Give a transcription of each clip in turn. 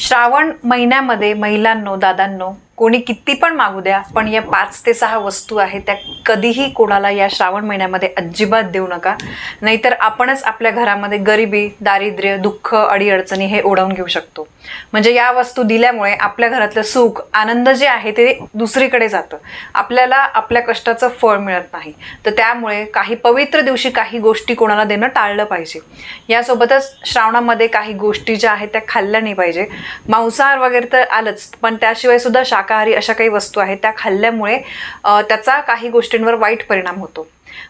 श्रावण महिन्यामध्ये महिलांनो, दादांनो, कोणी किती पण मागू द्या, पण या 5 ते 6 वस्तू आहेत त्या कधीही कोणाला या श्रावण महिन्यामध्ये अजिबात देऊ नका. नाहीतर आपणच आपल्या घरामध्ये गरिबी, दारिद्र्य, दुःख, अडीअडचणी हे ओढवून घेऊ शकतो. म्हणजे या वस्तू दिल्यामुळे आपल्या घरातलं सुख, आनंद जे आहे ते दुसरीकडे जातं. आपल्याला आपल्या कष्टाचं फळ मिळत नाही. तर त्यामुळे काही पवित्र दिवशी काही गोष्टी कोणाला देणं टाळलं पाहिजे. यासोबतच श्रावणामध्ये काही गोष्टी ज्या आहेत त्या खाल्ल्या नाही पाहिजे. मांसाहार वगैरे तर आलंच, पण त्याशिवाय सुद्धा शाकाहारी अशा काही वस्तू आहेत त्या खाल्ल्यामुळे त्याचा काही गोष्टींवर वाईट परिणाम होतो.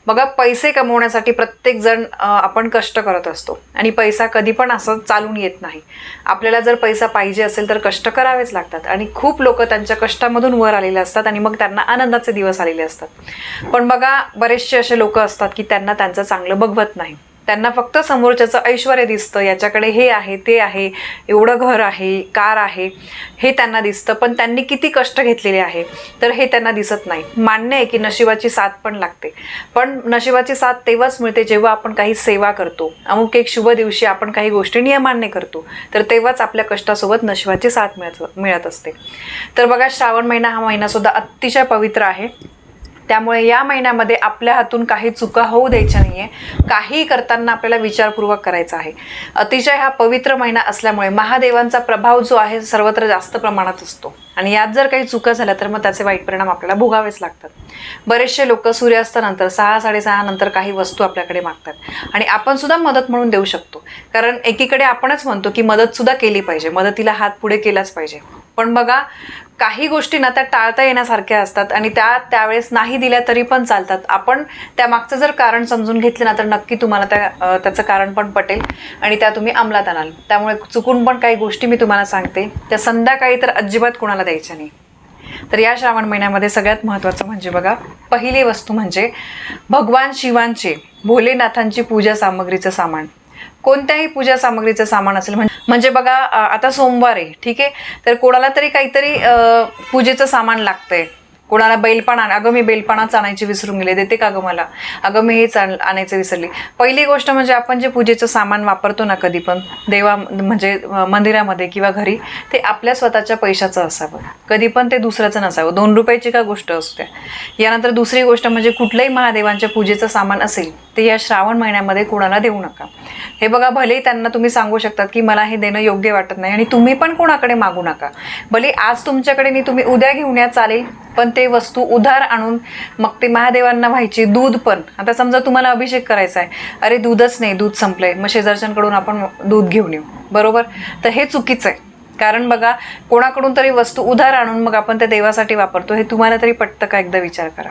बघा, पैसे कमवण्यासाठी प्रत्येक जण आपण कष्ट करत असतो आणि पैसा कधी पण असं चालून येत नाही. आपल्याला जर पैसा पाहिजे असेल तर कष्ट करावेच लागतात आणि खूप लोक त्यांच्या कष्टामधून वर आलेले असतात आणि मग त्यांना आनंदाचे दिवस आलेले असतात. पण बघा, बरेचसे असे लोक असतात की त्यांना त्यांचं चांगलं बघवत नाही. त्यांना फक्त समोरच्याचं ऐश्वर्य दिसतं, याच्याकडे हे आहे, ते आहे, एवढं घर आहे, कार आहे, हे त्यांना दिसतं. पण त्यांनी किती कष्ट घेतलेले आहे तर हे त्यांना दिसत नाही. मान्य आहे की नशिबाची साथ पण लागते, पण नशिबाची साथ तेव्हाच मिळते जेव्हा आपण काही सेवा करतो, अमुक एक शुभ दिवशी आपण काही गोष्टी नियमाने करतो, तर तेव्हाच आपल्या कष्टासोबत नशिबाची साथ मिळत असते. तर बघा, श्रावण महिना हा महिना सुद्धा अतिशय पवित्र आहे. त्यामुळे या महिन्यामध्ये आपल्या हातून काही चुका होऊ द्यायच्या नाहीये. काही करताना आपल्याला विचारपूर्वक करायचं आहे. अतिशय हा पवित्र महिना असल्यामुळे महादेवांचा प्रभाव जो आहे सर्वत्र जास्त प्रमाणात असतो आणि यात जर काही चुका झाल्या तर मग त्याचे वाईट परिणाम आपल्याला भोगावेच लागतात. बरेचसे लोक सूर्यास्तानंतर 6-6:30 नंतर काही वस्तू आपल्याकडे मागतात आणि आपण सुद्धा मदत म्हणून देऊ शकतो. कारण एकीकडे आपणच म्हणतो की मदत सुद्धा केली पाहिजे, मदतीला हात पुढे केलाच पाहिजे. पण बघा, काही गोष्टी ना त्या टाळता येण्यासारख्या असतात आणि त्यावेळेस नाही दिल्या तरी पण चालतात. आपण त्यामागचं जर कारण समजून घेतलं ना तर नक्की तुम्हाला त्याचं कारण पण पटेल आणि त्या तुम्ही अंमलात आणाल. त्यामुळे चुकून पण काही गोष्टी मी तुम्हाला सांगते त्या संध्याकाळी तर अजिबात कोणाला द्यायच्या नाही. तर या श्रावण महिन्यामध्ये सगळ्यात महत्त्वाचं म्हणजे बघा, पहिली वस्तू म्हणजे भगवान शिवांचे, भोलेनाथांची पूजा सामग्रीचं सामान. कोणत्याही पूजा सामग्रीचं सामान असेल म्हणजे बघा, आता सोमवार आहे, ठीक आहे, तर कोणाला तरी काहीतरी पूजेचं सामान लागतंय. कोणाला बैलपान अगं मी बैलपानाच आणायची विसरून गेले, देते का गं मला, अगं मी हेच आणायचं विसरली. पहिली गोष्ट म्हणजे आपण जे पूजेचं सामान वापरतो ना कधी पण म्हणजे मंदिरामध्ये किंवा घरी, ते आपल्या स्वतःच्या पैशाचं असावं, कधी पण ते दुसऱ्याचं नसावं. 2 रुपयाची का गोष्ट असते. यानंतर दुसरी गोष्ट म्हणजे कुठलंही महादेवांच्या पूजेचं सामान असेल ते या श्रावण महिन्यामध्ये कोणाला देऊ नका. हे बघा, भले त्यांना तुम्ही सांगू शकतात की मला हे देणं योग्य वाटत नाही आणि तुम्ही पण कोणाकडे मागू नका. भले आज तुमच्याकडे नाही, तुम्ही उद्या घेऊन या चालेल, पण ते वस्तू उधार आणून मग ते महादेवांना व्हायची. दूध पण, आता समजा तुम्हाला अभिषेक करायचा आहे, अरे दूधच नाही, दूध संपलंय, मग शेजारच्यांकडून आपण दूध घेऊन येऊ, बरोबर? तर हे चुकीचं आहे. कारण बघा, कोणाकडून तरी वस्तू उधार आणून मग आपण त्या देवासाठी वापरतो, हे तुम्हाला तरी पटतं का? एकदा विचार करा.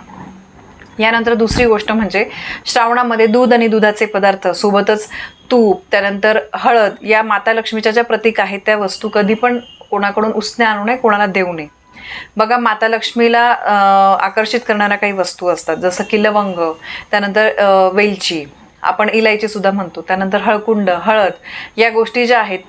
यानंतर दुसरी गोष्ट म्हणजे श्रावणामध्ये दूध आणि दुधाचे पदार्थ सोबतच तूप, त्यानंतर हळद, या माता लक्ष्मीच्या ज्या प्रतीक आहेत त्या वस्तू कधी पण कोणाकडून उसने आणू नये, कोणाला देऊ नये. बघा, माता लक्ष्मीला आकर्षित करणाऱ्या काही वस्तू असतात, जसं की लवंग, त्यानंतर वेलची, आपण इलायची सुद्धा म्हणतो, त्यानंतर हळकुंड, हळद, या गोष्टी ज्या आहेत,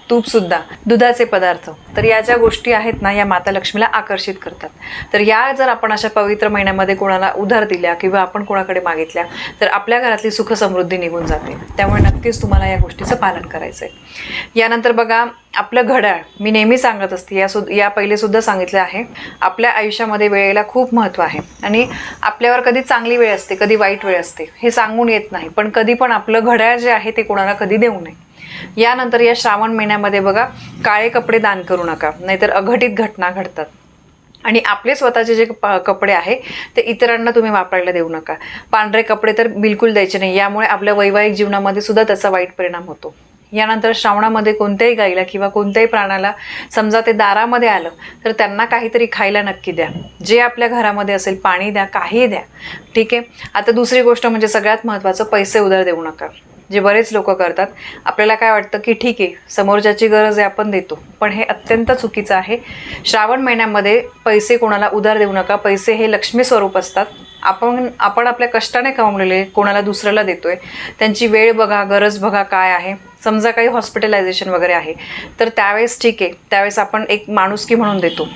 तूप सुद्धा, दुधाचे पदार्थ, तर या ज्या गोष्टी आहेत ना या माता लक्ष्मीला आकर्षित करतात. तर या जर आपण अशा पवित्र महिन्यामध्ये कोणाला उधार दिल्या किंवा आपण कोणाकडे मागितल्या तर आपल्या घरातली सुख समृद्धी निघून जाते. त्यामुळे नक्कीच तुम्हाला या गोष्टीचं पालन करायचं आहे. यानंतर बघा, आपलं घड्याळ, मी नेहमी सांगत असते, या पहिले सुद्धा सांगितलं आहे, आपल्या आयुष्यामध्ये वेळेला खूप महत्त्व आहे आणि आपल्यावर कधी चांगली वेळ असते, कधी वाईट वेळ असते, हे सांगून येत नाही. पण कधी पण आपलं घड्याळ जे आहे ते कोणाला कधी देऊ नये. यानंतर या श्रावण महिन्यामध्ये बघा, काळे कपडे दान करू नका, नाहीतर अघटित घटना घडतात. आणि आपले स्वतःचे जे कपडे आहे ते इतरांना तुम्ही वापरायला देऊ नका. पांढरे कपडे तर बिलकुल द्यायचे नाही, यामुळे आपल्या वैवाहिक जीवनामध्ये सुद्धा त्याचा वाईट परिणाम होतो. यानंतर श्रावणामध्ये कोणत्याही गाईला किंवा कोणत्याही प्राण्याला समजा ते दारामध्ये आलं तर त्यांना काहीतरी खायला नक्की द्या. जे आपल्या घरामध्ये असेल, पाणी द्या, काही द्या, ठीक आहे. आता दुसरी गोष्ट म्हणजे सगळ्यात महत्त्वाचं, पैसे उधार देऊ नका, जे बरेच लोक करतात. आपल्याला काय वाटतं की ठीक आहे, समोरच्याची गरज आहे आपण देतो, पण हे अत्यंत चुकीचं आहे. श्रावण महिन्यामध्ये पैसे कोणाला उधार देऊ नका. पैसे हे लक्ष्मी स्वरूप असतात. आपण आपल्या कष्टाने कमवलेले कोणाला दुसऱ्याला देतोय, त्यांची वेळ बघा, गरज बघा काय आहे. समजा काही हॉस्पिटलायझेशन वगैरे आहे तर त्यावेळेस ठीक आहे, त्यावेळेस आपण एक माणुसकी म्हणून देतो.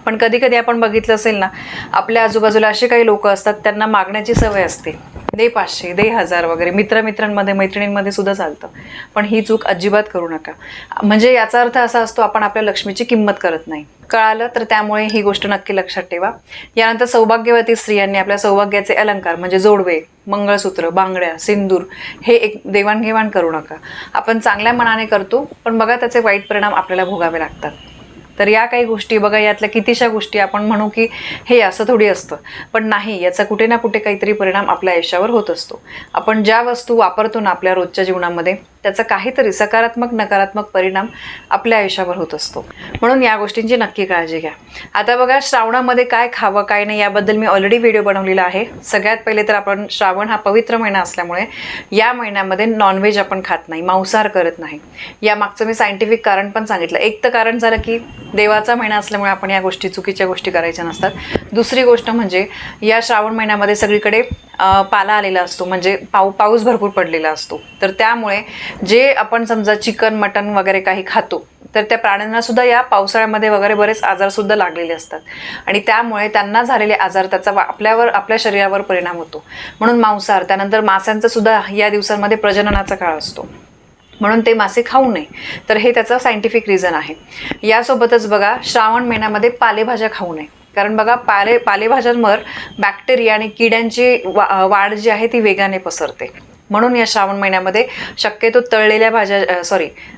पण कधी कधी आपण बघितलं असेल ना, आपल्या आजूबाजूला असे काही लोक असतात त्यांना मागण्याची सवय असते, दे 500 दे 1000 वगैरे. मित्रांमध्ये मैत्रिणींमध्ये सुद्धा चालतं. पण ही चूक अजिबात करू नका. म्हणजे याचा अर्थ असा असतो आपण आपल्या लक्ष्मीची किंमत करत नाही. कळालं तर त्यामुळे ही गोष्ट नक्की लक्षात ठेवा. यानंतर सौभाग्यवती स्त्रियांनी आपल्या सौभाग्याचे अलंकार म्हणजे जोडवे, मंगळसूत्र, बांगड्या, सिंदूर हे एक देवाणघेवाण करू नका. आपण चांगल्या मनाने करतो, पण बघा त्याचे वाईट परिणाम आपल्याला भोगावे लागतात. तर या काही गोष्टी बघा, यातल्या कितीशा गोष्टी आपण म्हणू की हे असं थोडी असतं, पण नाही, याचा कुठे ना कुठे काहीतरी परिणाम आपल्या आयुष्यावर होत असतो. आपण ज्या वस्तू वापरतो ना आपल्या रोजच्या जीवनामध्ये, त्याचा काहीतरी सकारात्मक नकारात्मक परिणाम आपल्या आयुष्यावर होत असतो. म्हणून या गोष्टींची नक्की काळजी घ्या. आता बघा, श्रावणामध्ये काय खावं काय नाही याबद्दल मी ऑलरेडी व्हिडिओ बनवलेला आहे. सगळ्यात पहिले तर आपण श्रावण हा पवित्र महिना असल्यामुळे या महिन्यामध्ये नॉनव्हेज आपण खात नाही, मांसाहार करत नाही. यामागचं मी सायंटिफिक कारण पण सांगितलं. एक तर कारण झालं की देवाचा महिना असल्यामुळे आपण या गोष्टी, चुकीच्या गोष्टी करायच्या नसतात. दुसरी गोष्ट म्हणजे या श्रावण महिन्यामध्ये सगळीकडे पाला आलेला असतो, म्हणजे पाऊस भरपूर पडलेला असतो. तर त्यामुळे जे आपण समजा चिकन मटन वगैरे काही खातो, तर त्या प्राण्यांना सुद्धा या पावसाळ्यामध्ये वगैरे बरेच आजार सुद्धा लागलेले असतात आणि त्यामुळे त्यांना झालेले आजार त्याचा आपल्या शरीरावर परिणाम होतो. म्हणून मांसाहार, त्यानंतर माशांचा सुद्धा या दिवसांमध्ये प्रजननाचा काळ असतो, म्हणून ते मासे खाऊ नये. तर हे त्याचं सायंटिफिक रिझन आहे. यासोबतच बघा, श्रावण महिन्यामध्ये पालेभाज्या खाऊ नये. कारण बघा, पालेभाज्यांवर बॅक्टेरिया आणि किड्यांची वाढ जी आहे ती वेगाने पसरते. म्हणून या श्रावण महिन्यामध्ये शक्यतो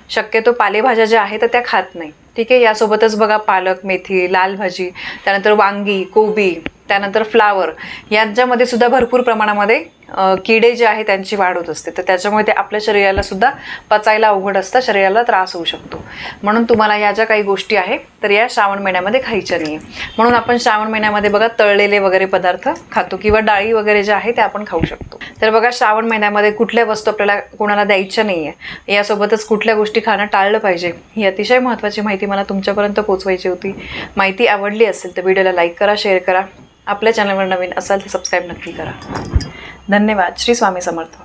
शक्यतो पालेभाज्या ज्या आहेत त्या खात नाही. ठीक आहे. यासोबतच बघा, पालक, मेथी, लाल भाजी, त्यानंतर वांगी, कोबी, त्यानंतर फ्लावर यांच्यामध्ये सुद्धा भरपूर प्रमाणामध्ये किडे जे आहे त्यांची वाढ होत असते. तर त्याच्यामुळे ते आपल्या शरीराला सुद्धा पचायला अवघड असतं, शरीराला त्रास होऊ शकतो. म्हणून तुम्हाला या ज्या काही गोष्टी आहेत तर या श्रावण महिन्यामध्ये खायच्या नाही. म्हणून आपण श्रावण महिन्यामध्ये बघा तळलेले वगैरे पदार्थ खातो किंवा डाळी वगैरे ज्या आहेत त्या आपण खाऊ शकतो. तर बघा, श्रावण महिन्यामध्ये कुठल्या वस्तू आपल्याला कोणाला द्यायच्या नाही आहे, यासोबतच कुठल्या गोष्टी खाणं टाळलं पाहिजे, ही अतिशय महत्त्वाची माहिती मला तुमच्यापर्यंत पोहोचवायची होती. माहिती आवडली असेल तर व्हिडिओला लाईक करा, शेअर करा. आपल्या चॅनलवर नवीन असाल तर सबस्क्राईब नक्की करा. धन्यवाद. श्री स्वामी समर्थ.